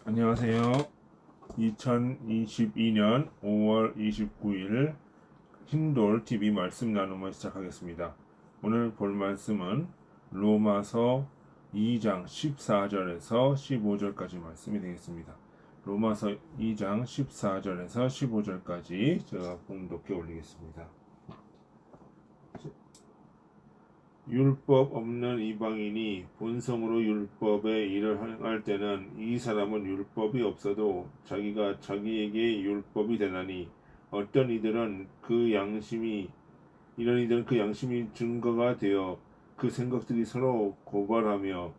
안녕하세요. 2022년 5월 29일 힌돌 TV 말씀 나눔을 시작하겠습니다. 오늘 볼 말씀은 로마서 2장 14절에서 15절까지 말씀이 되겠습니다. 로마서 2장 14절에서 15절까지 제가 봉독해 올리겠습니다. 율법 없는 이방인이 본성으로 율법의 일을 행할 때는 이 사람은 율법이 없어도 자기가 자기에게 율법이 되나니 어떤 이들은 이런 이들은 그 양심이 증거가 되어 그 생각들이 서로 고발하며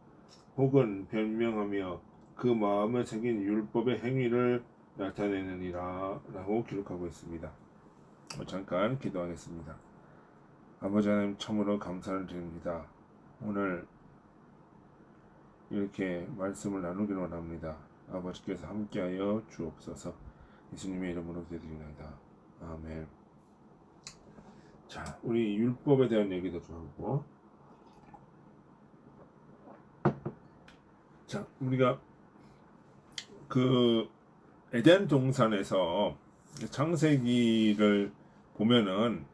혹은 변명하며 그 마음에 새긴 율법의 행위를 나타내느니라 라고 기록하고 있습니다. 잠깐 기도하겠습니다. 아버지 하나님 참으로 감사를 드립니다. 오늘 이렇게 말씀을 나누기로 합니다. 아버지께서 함께하여 주옵소서. 예수님의 이름으로 기도드립니다. 아멘. 자, 우리 율법에 대한 얘기도 좀 하고. 자, 우리가 그 에덴 동산에서 창세기를 보면은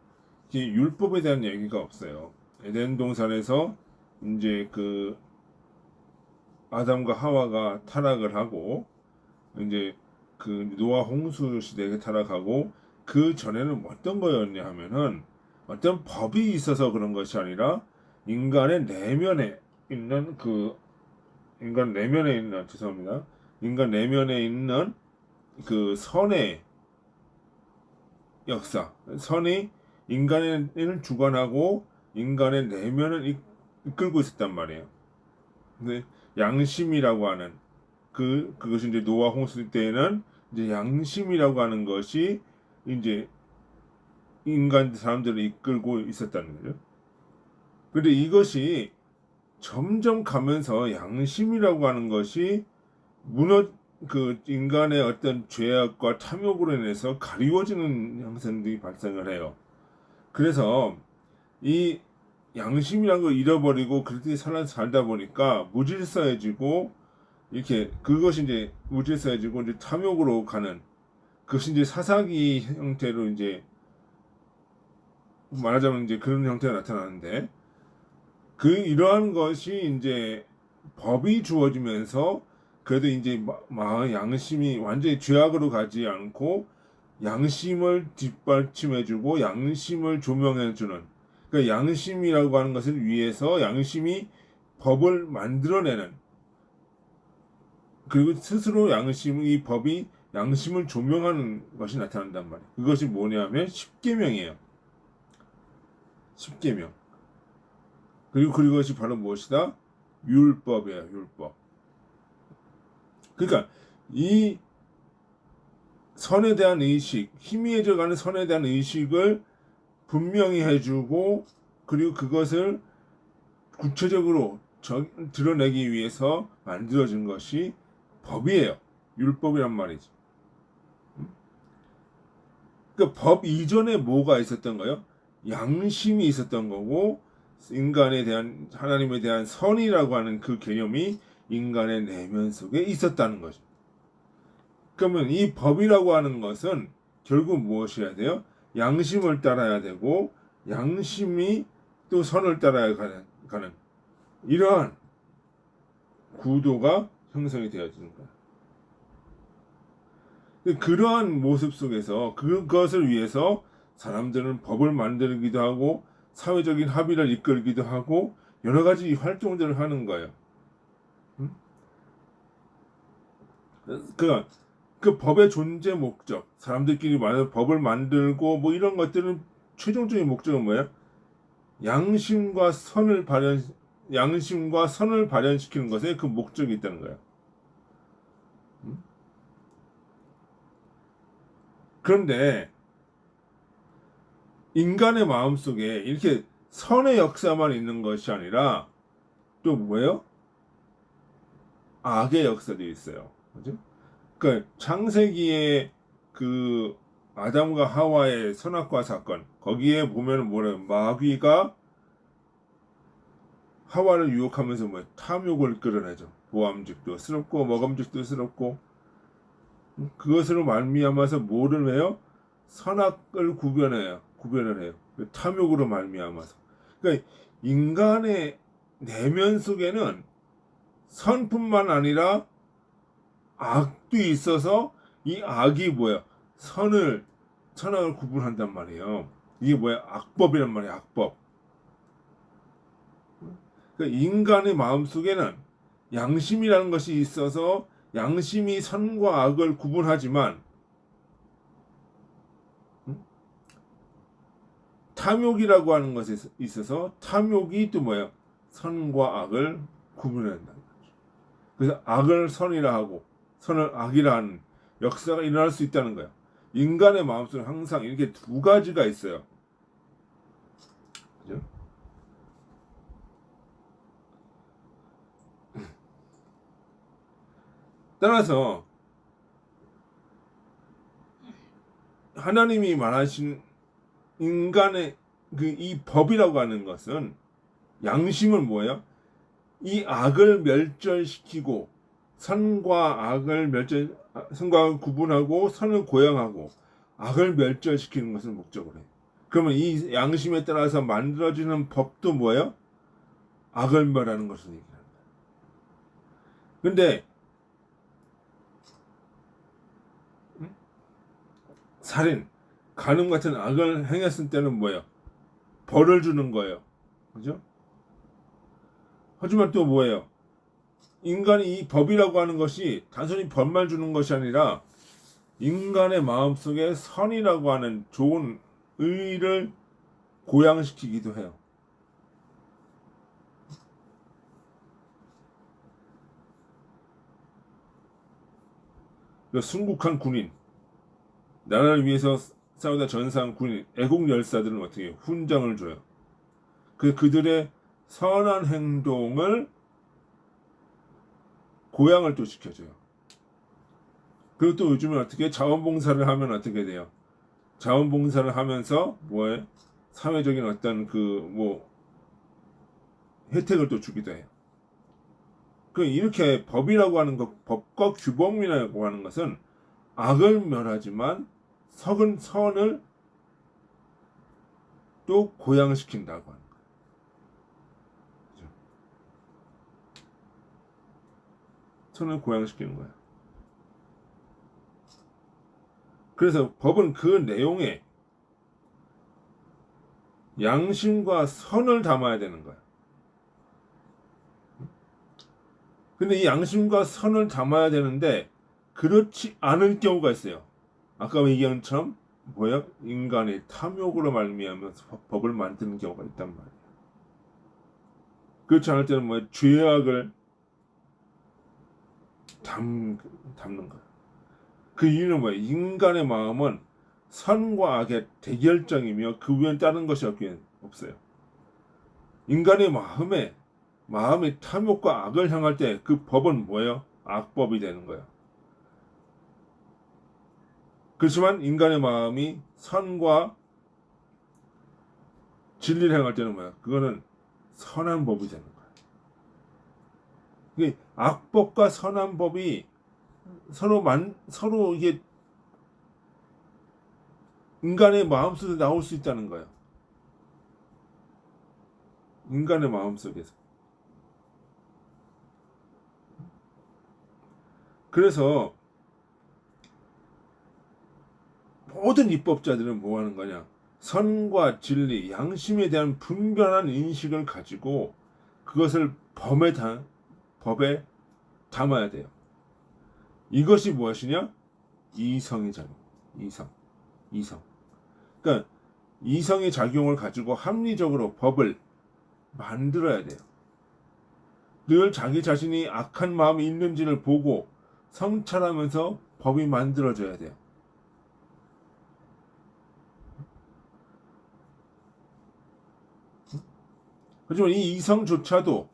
율법에 대한 얘기가 없어요. 에덴 동산에서 이제 그 아담과 하와가 타락을 하고 이제 그 노아 홍수 시대에 타락하고 그 전에는 어떤 거였냐 하면은 어떤 법이 있어서 그런 것이 아니라 인간의 내면에 있는 인간 내면에 있는 그 선의 역사, 선이 인간을 주관하고 인간의 내면을 이끌고 있었단 말이에요. 근데 양심이라고 하는 그것이 이제 노아 홍수 때에는 이제 양심이라고 하는 것이 이제 사람들을 이끌고 있었다는 거죠. 근데 이것이 점점 가면서 양심이라고 하는 것이 그 인간의 어떤 죄악과 탐욕으로 인해서 가리워지는 형상들이 발생을 해요. 그래서 이 양심이라는 걸 잃어버리고 그렇게 살다 보니까 무질서해지고 이렇게 그것이 이제 무질서해지고 이제 탐욕으로 가는 그것이 이제 사사기 형태로 이제 말하자면 이제 그런 형태가 나타나는데 이러한 것이 이제 법이 주어지면서 그래도 이제 양심이 완전히 죄악으로 가지 않고 양심을 뒷받침해주고 양심을 조명해주는 그러니까 양심이라고 하는 것을 위해서 양심이 법을 만들어내는 그리고 스스로 이 법이 양심을 조명하는 것이 나타난단 말이에요. 그것이 뭐냐면 십계명이에요. 십계명. 그리고 그것이 바로 무엇이다? 율법이에요. 율법. 그러니까 이 선에 대한 의식, 희미해져가는 선에 대한 의식을 분명히 해주고 그리고 그것을 구체적으로 드러내기 위해서 만들어진 것이 법이에요. 율법이란 말이지. 그러니까 법 이전에 뭐가 있었던 거예요? 양심이 있었던 거고 하나님에 대한 선이라고 하는 그 개념이 인간의 내면 속에 있었다는 거죠. 그러면 이 법이라고 하는 것은 결국 무엇이어야 돼요? 양심을 따라야 되고 양심이 또 선을 따라야 가는 이러한 구도가 형성이 되어지는 거예요. 그러한 모습 속에서 그것을 위해서 사람들은 법을 만들기도 하고 사회적인 합의를 이끌기도 하고 여러 가지 활동들을 하는 거예요. 그 법의 존재 목적, 사람들끼리 법을 만들고 뭐 이런 것들은 최종적인 목적은 뭐예요? 양심과 선을 발현시키는 것에 그 목적이 있다는 거예요. 그런데 인간의 마음 속에 이렇게 선의 역사만 있는 것이 아니라 또 뭐예요? 악의 역사도 있어요. 그죠? 그 창세기의 그 아담과 하와의 선악과 사건 거기에 보면 뭐래요? 마귀가 하와를 유혹하면서 탐욕을 끌어내죠. 보암직도 스럽고 먹음직도 스럽고 그것으로 말미암아서 뭐를 해요? 선악을 구별을 해요. 탐욕으로 말미암아서. 그러니까 인간의 내면 속에는 선뿐만 아니라 악도 있어서 이 악이 뭐야? 선악을 구분한단 말이에요. 이게 뭐야? 악법이란 말이야. 악법. 그러니까 인간의 마음 속에는 양심이라는 것이 있어서 양심이 선과 악을 구분하지만 탐욕이라고 하는 것에 있어서 탐욕이 또 뭐예요? 선과 악을 구분한다. 그래서 악을 선이라 하고 선을 악이라 하는 역사가 일어날 수 있다는 거예요. 인간의 마음속에 항상 이렇게 두 가지가 있어요. 그죠? 따라서 하나님이 말하신 인간의 이 법이라고 하는 것은 양심은 뭐예요? 이 악을 멸절시키고 선과 악을 구분하고 선을 고양하고 악을 멸절시키는 것을 목적으로 해요. 그러면 이 양심에 따라서 만들어지는 법도 뭐예요? 악을 멸하는 것을 얘기합니다. 근데 살인, 간음 같은 악을 행했을 때는 뭐예요? 벌을 주는 거예요. 그죠? 하지만 또 뭐예요? 인간이 이 법이라고 하는 것이 단순히 벌만 주는 것이 아니라 인간의 마음속에 선이라고 하는 좋은 의를 고양시키기도 해요. 순국한 군인, 나라를 위해서 싸우다 전사한 군인, 애국 열사들은 어떻게 해요? 훈장을 줘요. 그들의 선한 행동을 고양을 또 시켜줘요. 그리고 또 요즘에 어떻게 자원봉사를 하면 어떻게 돼요? 자원봉사를 하면서 뭐에 사회적인 어떤 혜택을 또 주기도 해요. 이렇게 법이라고 하는 것, 법과 규범이라고 하는 것은 악을 멸하지만 선을 또 고양시킨다고 하는 거예요. 그렇죠? 선을 고양시키는 거예요. 그래서 법은 그 내용에 양심과 선을 담아야 되는 거예요. 근데 이 양심과 선을 담아야 되는데 그렇지 않을 경우가 있어요. 아까 얘기한 것처럼 뭐야? 인간의 탐욕으로 말미암아서 법을 만드는 경우가 있단 말이에요. 그렇지 않을 때는 죄악을 담는 거예요. 그 이유는 뭐예요? 인간의 마음은 선과 악의 대결점이며 그 위엔 다른 것이 없어요. 인간의 마음이 탐욕과 악을 향할 때 그 법은 뭐예요? 악법이 되는 거예요. 그렇지만 인간의 마음이 선과 진리를 향할 때는 뭐예요? 그거는 선한 법이 되는 거예요. 악법과 선한 법이 서로 이게 인간의 마음속에서 나올 수 있다는 거예요. 인간의 마음속에서. 그래서 모든 입법자들은 뭐 하는 거냐? 선과 진리, 양심에 대한 분별한 인식을 가지고 그것을 법에 담아야 돼요. 이것이 무엇이냐? 이성의 작용. 이성. 그러니까 이성의 작용을 가지고 합리적으로 법을 만들어야 돼요. 늘 자기 자신이 악한 마음이 있는지를 보고 성찰하면서 법이 만들어져야 돼요. 하지만 이 이성조차도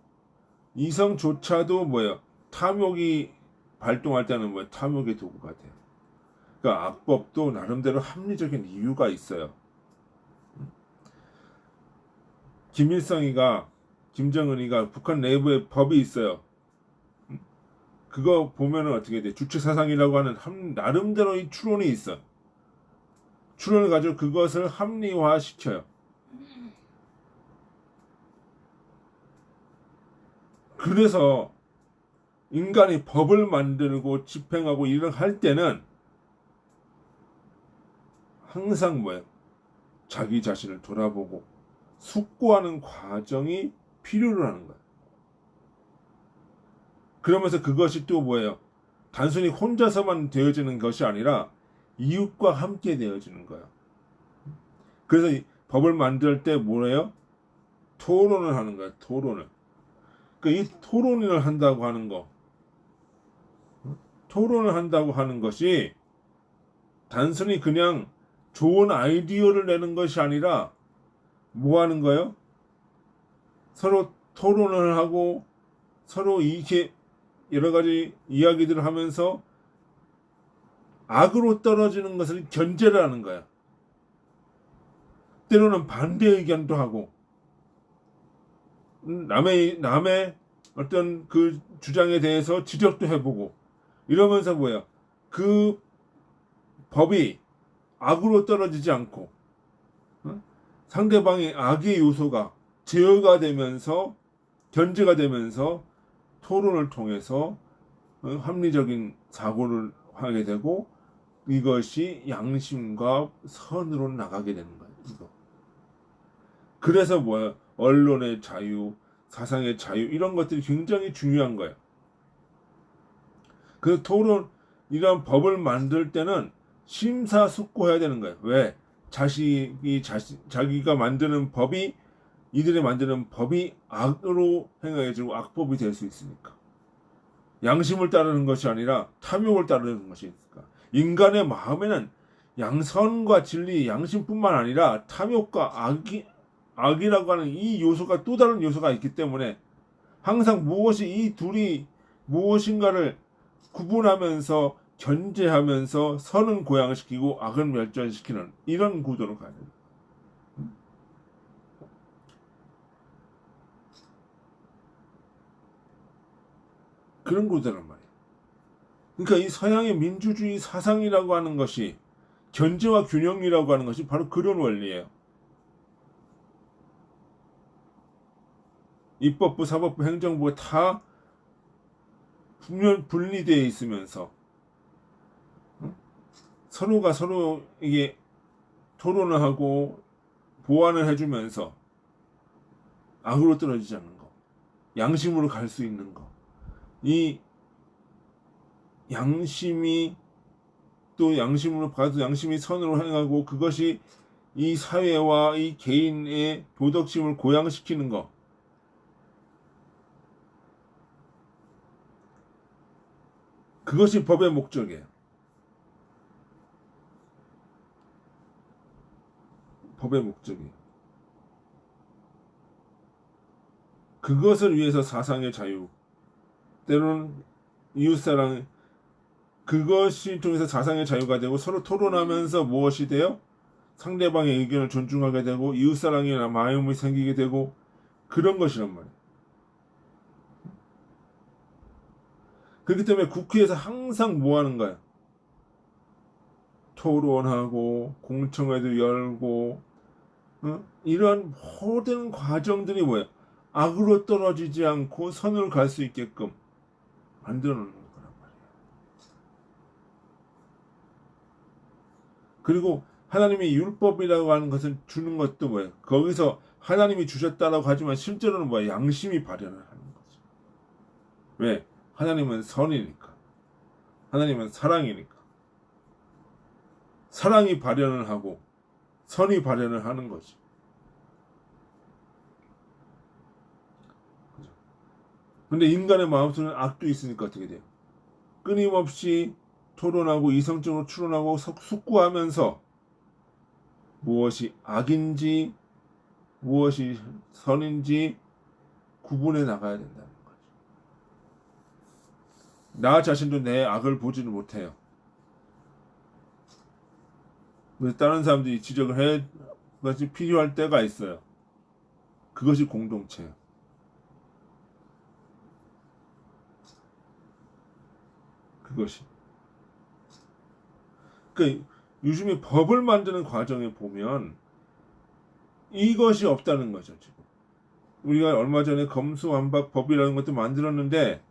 뭐예요? 탐욕이 발동할 때는 탐욕의 도구가 돼요. 그러니까 악법도 나름대로 합리적인 이유가 있어요. 김정은이가 북한 내부에 법이 있어요. 그거 보면은 어떻게 돼? 주체사상이라고 하는 나름대로의 추론이 있어. 추론을 가지고 그것을 합리화시켜요. 그래서 인간이 법을 만들고 집행하고 일을 할 때는 항상 뭐예요? 자기 자신을 돌아보고 숙고하는 과정이 필요로 하는 거예요. 그러면서 그것이 또 뭐예요? 단순히 혼자서만 되어지는 것이 아니라 이웃과 함께 되어지는 거예요. 그래서 이 법을 만들 때 뭐래요? 토론을 하는 거예요. 토론을. 그러니까 이 토론을 한다고 하는 거, 토론을 한다고 하는 것이 단순히 그냥 좋은 아이디어를 내는 것이 아니라 뭐 하는 거예요? 서로 토론을 하고 서로 이렇게 여러 가지 이야기들을 하면서 악으로 떨어지는 것을 견제를 하는 거야. 때로는 반대 의견도 하고 남의 어떤 그 주장에 대해서 지적도 해보고 이러면서 뭐야? 그 법이 악으로 떨어지지 않고 상대방의 악의 요소가 제어가 되면서 견제가 되면서 토론을 통해서 합리적인 사고를 하게 되고 이것이 양심과 선으로 나가게 되는 거예요. 이거. 그래서 뭐야? 언론의 자유, 사상의 자유 이런 것들이 굉장히 중요한 거예요. 그 토론 이런 법을 만들 때는 심사숙고해야 되는 거예요. 왜? 자기가 만드는 법이 이들이 만드는 법이 악으로 행해지고 악법이 될 수 있으니까. 양심을 따르는 것이 아니라 탐욕을 따르는 것이니까. 인간의 마음에는 양선과 진리, 양심뿐만 아니라 탐욕과 악이라고 하는 이 요소가 또 다른 요소가 있기 때문에 항상 무엇이 이 둘이 무엇인가를 구분하면서 견제하면서 선은 고양시키고 악은 멸절시키는 이런 구도로 가야 됩니다. 그런 구도란 말이에요. 그러니까 이 서양의 민주주의 사상이라고 하는 것이 견제와 균형이라고 하는 것이 바로 그런 원리예요. 입법부, 사법부, 행정부가 다 분리되어 있으면서 서로가 서로 이게 토론을 하고 보완을 해주면서 악으로 떨어지지 않는 거, 양심으로 갈 수 있는 거, 이 양심이 또 양심으로 봐도 양심이 선으로 행하고 그것이 이 사회와 이 개인의 도덕심을 고양시키는 거, 그것이 법의 목적이에요. 법의 목적이에요. 그것을 위해서 사상의 자유, 때로는 이웃사랑, 그것이 통해서 사상의 자유가 되고 서로 토론하면서 무엇이 돼요? 상대방의 의견을 존중하게 되고 이웃사랑의 마음이 생기게 되고 그런 것이란 말이에요. 그렇기 때문에 국회에서 항상 뭐 하는 거야? 토론하고 공청회도 열고 이런 모든 과정들이 뭐야? 악으로 떨어지지 않고 선을 갈 수 있게끔 만들어 놓는 거란 말이에요. 그리고 하나님이 율법이라고 하는 것을 주는 것도 뭐예요? 거기서 하나님이 주셨다라고 하지만 실제로는 뭐야? 양심이 발현을 하는 거죠. 왜? 하나님은 선이니까. 하나님은 사랑이니까. 사랑이 발현을 하고 선이 발현을 하는 거지. 근데 인간의 마음속에는 악도 있으니까 어떻게 돼요? 끊임없이 토론하고 이성적으로 추론하고 숙고하면서 무엇이 악인지 무엇이 선인지 구분해 나가야 된다는 거죠. 나 자신도 내 악을 보지는 못해요. 그래서 다른 사람들이 지적을 해 그것이 필요할 때가 있어요. 그것이 공동체예요. 그것이. 그러니까 요즘에 법을 만드는 과정에 보면 이것이 없다는 거죠. 지금 우리가 얼마 전에 검수완박 법이라는 것도 만들었는데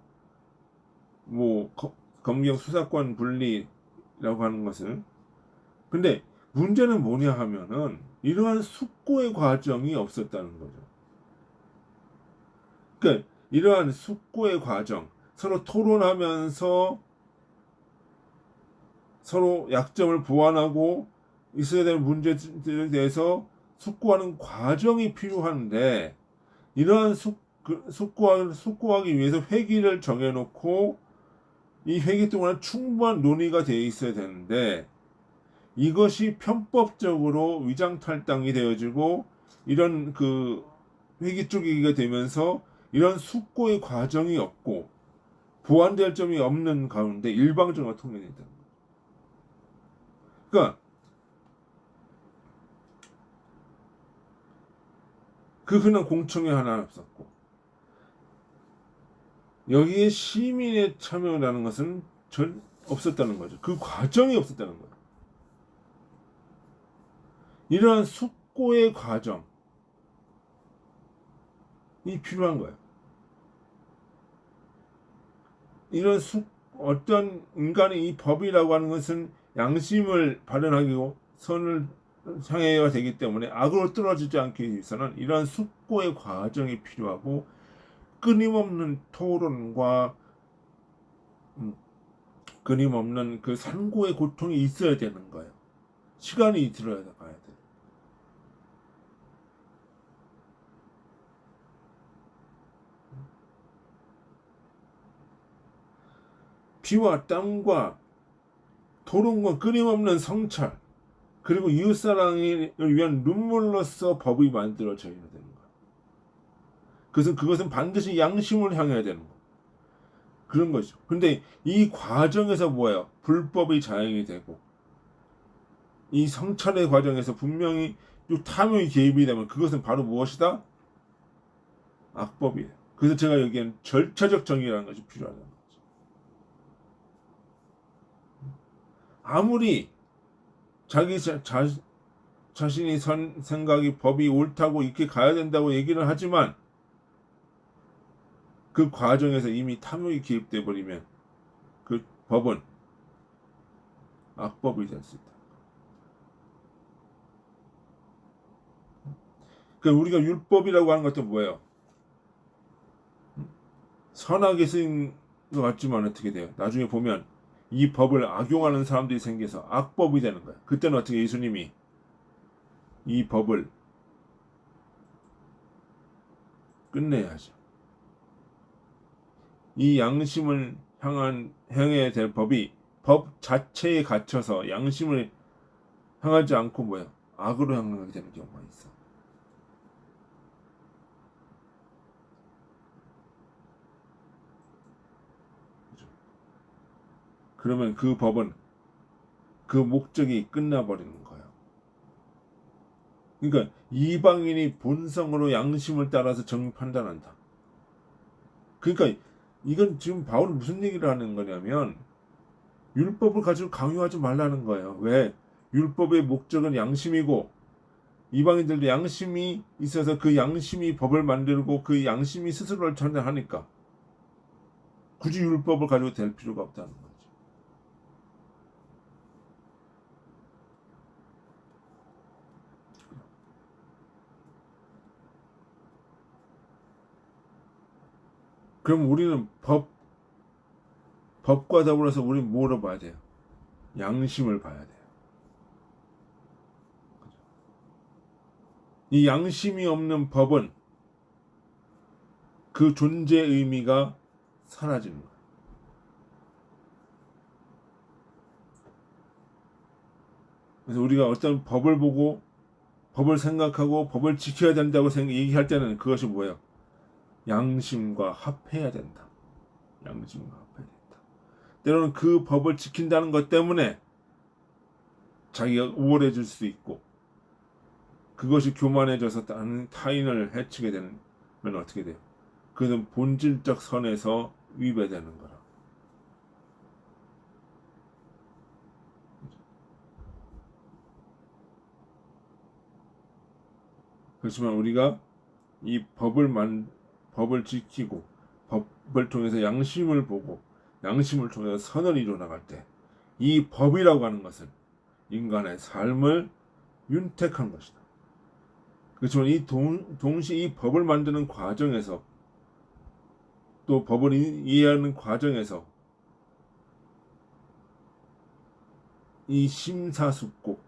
뭐 검경 수사권 분리라고 하는 것을, 근데 문제는 뭐냐 하면은 이러한 숙고의 과정이 없었다는 거죠. 그러니까 이러한 숙고의 과정, 서로 토론하면서 서로 약점을 보완하고 있어야 되는 문제들에 대해서 숙고하는 과정이 필요한데, 이러한 숙고하기 위해서 회기를 정해놓고 이 회기 동안 충분한 논의가 되어 있어야 되는데, 이것이 편법적으로 위장탈당이 되어지고 이런 그 회기 쪼개기가 되면서 이런 숙고의 과정이 없고 보완될 점이 없는 가운데 일방적으로 통일된다. 그러니까 그 흔한 공청회 하나 없었고, 여기에 시민의 참여라는 것은 전 없었다는 거죠. 그 과정이 없었다는 거예요. 이러한 숙고의 과정이 필요한 거예요. 이런 어떤 인간의 이 법이라고 하는 것은 양심을 발현하고 선을 향해야 되기 때문에 악으로 떨어지지 않기 위해서는 이러한 숙고의 과정이 필요하고, 끊임없는 토론과 끊임없는 그 산고의 고통이 있어야 되는 거예요. 시간이 들어야 가야 돼. 피와 땀과 토론과 끊임없는 성찰, 그리고 이웃사랑을 위한 눈물로서 법이 만들어져야 되는 거예요. 그것은 반드시 양심을 향해야 되는 거예요. 그런 거죠. 근데 이 과정에서 뭐예요? 불법이 자행이 되고, 이 성찰의 과정에서 분명히 탐욕이 개입이 되면 그것은 바로 무엇이다? 악법이에요. 그래서 제가 여기엔 절차적 정의라는 것이 필요하다는 거죠. 아무리 자신이 생각이 법이 옳다고 이렇게 가야 된다고 얘기를 하지만 그 과정에서 이미 탐욕이 개입돼 버리면 그 법은 악법이 될 수 있다. 그러니까 우리가 율법이라고 하는 것도 뭐예요? 선하게 쓰인 것 같지만 어떻게 돼요? 나중에 보면 이 법을 악용하는 사람들이 생겨서 악법이 되는 거예요. 그때는 어떻게 예수님이 이 법을 끝내야죠. 이 양심을 향해야 될 법이 법 자체에 갇혀서 양심을 향하지 않고 뭐야? 악으로 향하게 되는 경우가 있어. 그죠? 그러면 그 법은 그 목적이 끝나버리는 거예요. 그러니까 이방인이 본성으로 양심을 따라서 정 판단한다. 그러니까 이건 지금 바울은 무슨 얘기를 하는 거냐면 율법을 가지고 강요하지 말라는 거예요. 왜? 율법의 목적은 양심이고 이방인들도 양심이 있어서 그 양심이 법을 만들고 그 양심이 스스로를 판단하니까 굳이 율법을 가지고 될 필요가 없다는 거죠. 그럼 우리는 법과 더불어서 우리는 뭐로 봐야 돼요? 양심을 봐야 돼요. 이 양심이 없는 법은 그 존재 의미가 사라지는 거예요. 그래서 우리가 어떤 법을 보고 법을 생각하고 법을 지켜야 된다고 얘기할 때는 그것이 뭐예요? 양심과 합해야 된다. 양심과 합해야 된다. 때로는 그 법을 지킨다는 것 때문에 자기가 우월해질 수 있고 그것이 교만해져서 다른 타인을 해치게 되면 어떻게 돼요? 그것은 본질적 선에서 위배되는 거라. 그렇지만 우리가 이 법을 지키고 법을 통해서 양심을 보고 양심을 통해서 선을 이루어 나갈 때 이 법이라고 하는 것은 인간의 삶을 윤택한 것이다. 그렇지만 동시에 이 법을 만드는 과정에서 또 법을 이해하는 과정에서 이 심사숙고,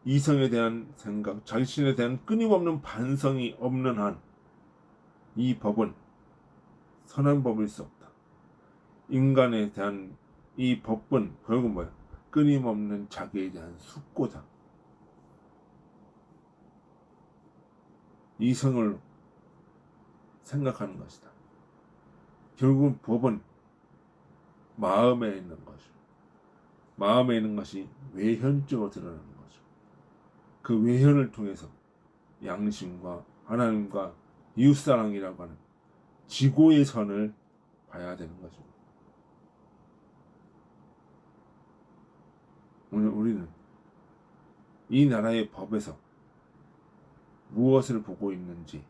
이성에 대한 생각, 자신에 대한 끊임없는 반성이 없는 한 이 법은 선한 법일 수 없다. 인간에 대한 이 법은 결국은 뭐야? 끊임없는 자기에 대한 숙고다. 이성을 생각하는 것이다. 결국은 법은 마음에 있는 것이고 마음에 있는 것이 외현적으로 드러나는 거죠. 그 외현을 통해서 양심과 하나님과 이웃사랑이라고 하는 지고의 선을 봐야 되는 거죠. 오늘 우리는 이 나라의 법에서 무엇을 보고 있는지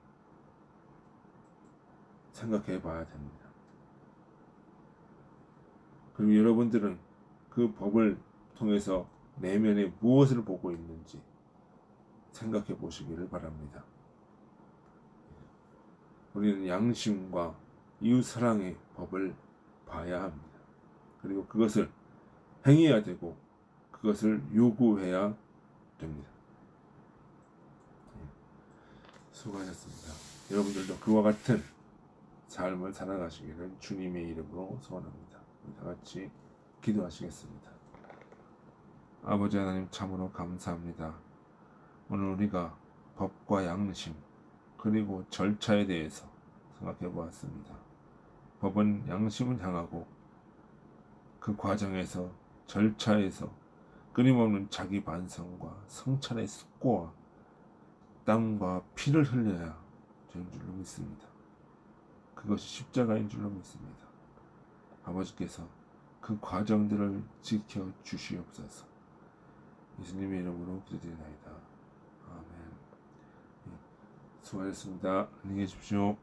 생각해 봐야 됩니다. 그리고 여러분들은 그 법을 통해서 내면에 무엇을 보고 있는지 생각해 보시기를 바랍니다. 우리는 양심과 이웃 사랑의 법을 봐야 합니다. 그리고 그것을 행해야 되고 그것을 요구해야 됩니다. 수고하셨습니다. 여러분들도 그와 같은 삶을 살아가시기를 주님의 이름으로 소원합니다. 우리 다 같이 기도하시겠습니다. 아버지 하나님 참으로 감사합니다. 오늘 우리가 법과 양심 그리고 절차에 대해서 생각해 보았습니다. 법은 양심을 향하고 그 과정에서 절차에서 끊임없는 자기 반성과 성찰의 숙고와 땀과 피를 흘려야 되는 줄로 믿습니다. 그것이 십자가인 줄로 믿습니다. 아버지께서 그 과정들을 지켜 주시옵소서. 예수님의 이름으로 기도드리나이다. 아멘. 수고하셨습니다. 안녕히 계십시오.